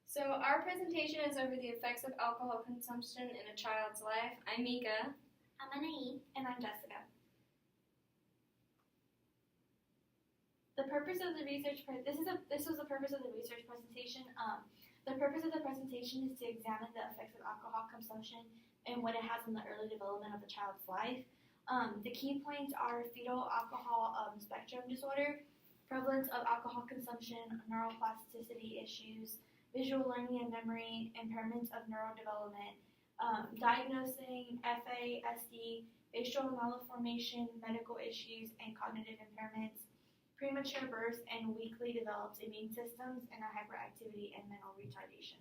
So our presentation is over the effects of alcohol consumption in a child's life. I'm Mika. I'm Anaí. And I'm Jessica. The purpose of the research this was the purpose of the research presentation. The purpose of the presentation is to examine the effects of alcohol consumption and what it has on the early development of a child's life. The key points are fetal alcohol spectrum disorder, prevalence of alcohol consumption, neuroplasticity issues, visual learning and memory, impairments of neurodevelopment, diagnosing FASD, facial malformation, medical issues, and cognitive impairments, premature births, and weakly developed immune systems, and a hyperactivity and mental retardation.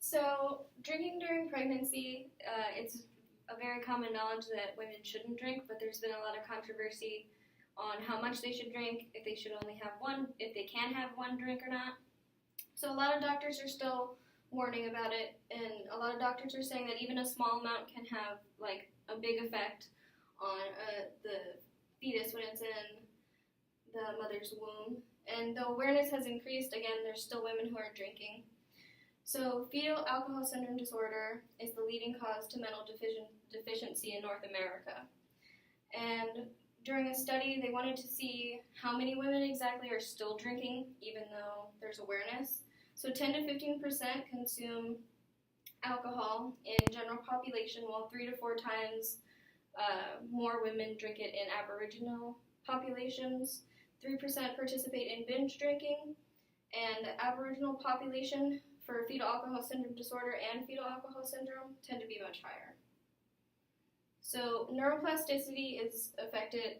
So drinking during pregnancy, it's a very common knowledge that women shouldn't drink, but there's been a lot of controversy on how much they should drink, if they should only have one, if they can have one drink or not. So a lot of doctors are still warning about it, and a lot of doctors are saying that even a small amount can have like a big effect on the fetus when it's in the mother's womb. And though awareness has increased, again, there's still women who are drinking. So fetal alcohol syndrome disorder is the leading cause to mental deficiency in North America. And during a study, they wanted to see how many women exactly are still drinking, even though there's awareness. So 10 to 15% consume alcohol in general population, while 3 to 4 times more women drink it in Aboriginal populations. 3% participate in binge drinking, and the Aboriginal population for fetal alcohol syndrome disorder and fetal alcohol syndrome tend to be much higher. So neuroplasticity is affected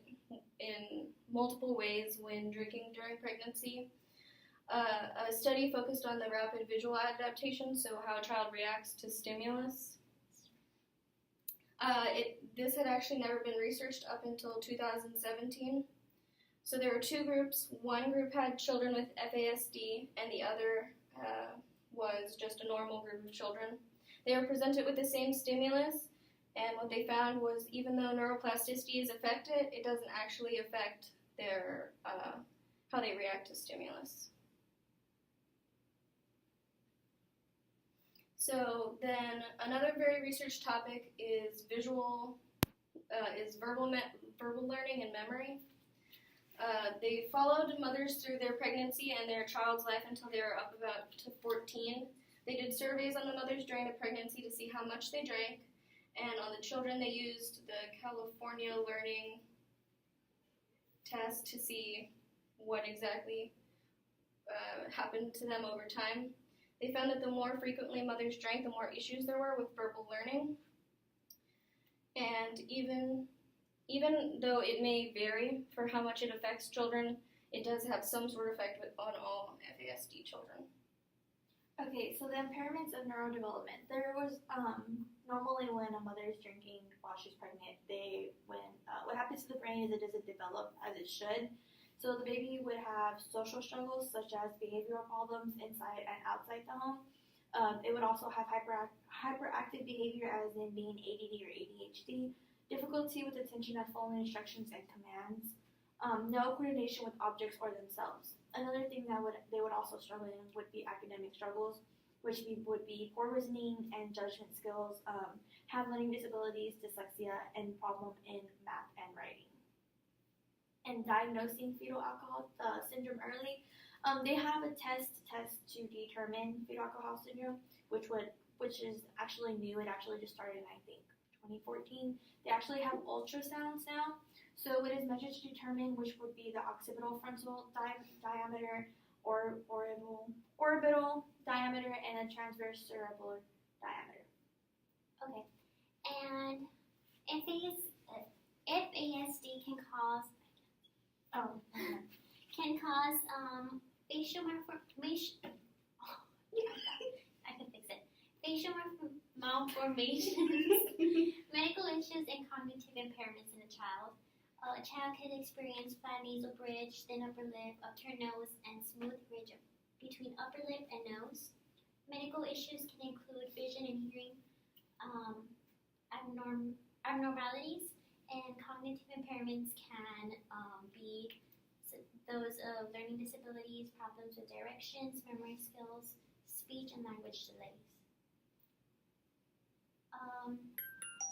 in multiple ways when drinking during pregnancy. A study focused on the rapid visual adaptation, so how a child reacts to stimulus. This had actually never been researched up until 2017. So there were 2 groups. One group had children with FASD, and the other was just a normal group of children. They were presented with the same stimulus, and what they found was even though neuroplasticity is affected, it doesn't actually affect their how they react to stimulus. So then another very researched topic is verbal learning and memory. They followed mothers through their pregnancy and their child's life until they were up about to 14. They did surveys on the mothers during the pregnancy to see how much they drank, and on the children they used the California Learning Test to see what exactly happened to them over time. They found that the more frequently mothers drank, the more issues there were with verbal learning. And even though it may vary for how much it affects children, it does have some sort of effect on all FASD children. Okay, so the impairments of neurodevelopment. There was normally when a mother is drinking while she's pregnant, what happens to the brain is it doesn't develop as it should. So the baby would have social struggles such as behavioral problems inside and outside the home. It would also have hyperactive behavior, as in being ADD or ADHD, difficulty with attention at following instructions and commands, no coordination with objects or themselves. Another thing that they would also struggle in would be academic struggles, which would be poor reasoning and judgment skills, have learning disabilities, dyslexia, and problem in math and writing. And diagnosing fetal alcohol syndrome early, they have a test to determine fetal alcohol syndrome, which is actually new. It actually just started in, I think, 2014. They actually have ultrasounds now, so it is measured to determine which would be the occipital frontal diameter, or orbital diameter, and a transverse cerebral diameter. Okay, and FASD can cause facial malformation. I can fix it. Facial malformations, medical issues, and cognitive impairments in a child. A child can experience flat nasal bridge, thin upper lip, upturned nose, and smooth ridge between upper lip and nose. Medical issues can include vision and hearing abnormalities, and cognitive impairments can be those of learning disabilities, problems with directions, memory skills, speech, and language delays.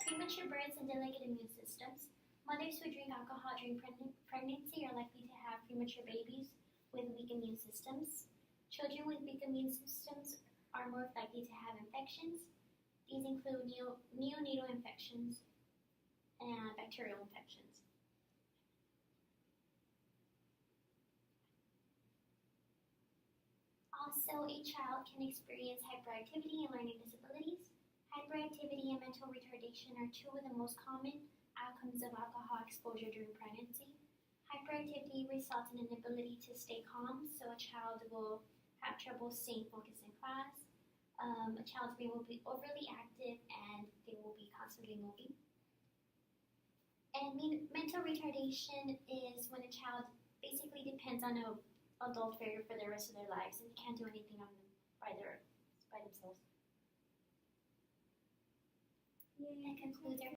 Premature births and delicate immune systems. Mothers who drink alcohol during pregnancy are likely to have premature babies with weak immune systems. Children with weak immune systems are more likely to have infections. These include neonatal infections and bacterial infections. Also, a child can experience hyperactivity and learning disabilities. Hyperactivity and mental retardation are two of the most common outcomes of alcohol exposure during pregnancy. Hyperactivity results in an inability to stay calm, so a child will have trouble staying focused in class. A child's brain will be overly active and they will be constantly moving. And mental retardation is when a child basically depends on an adult figure for the rest of their lives and they can't do anything on them by themselves. That concludes our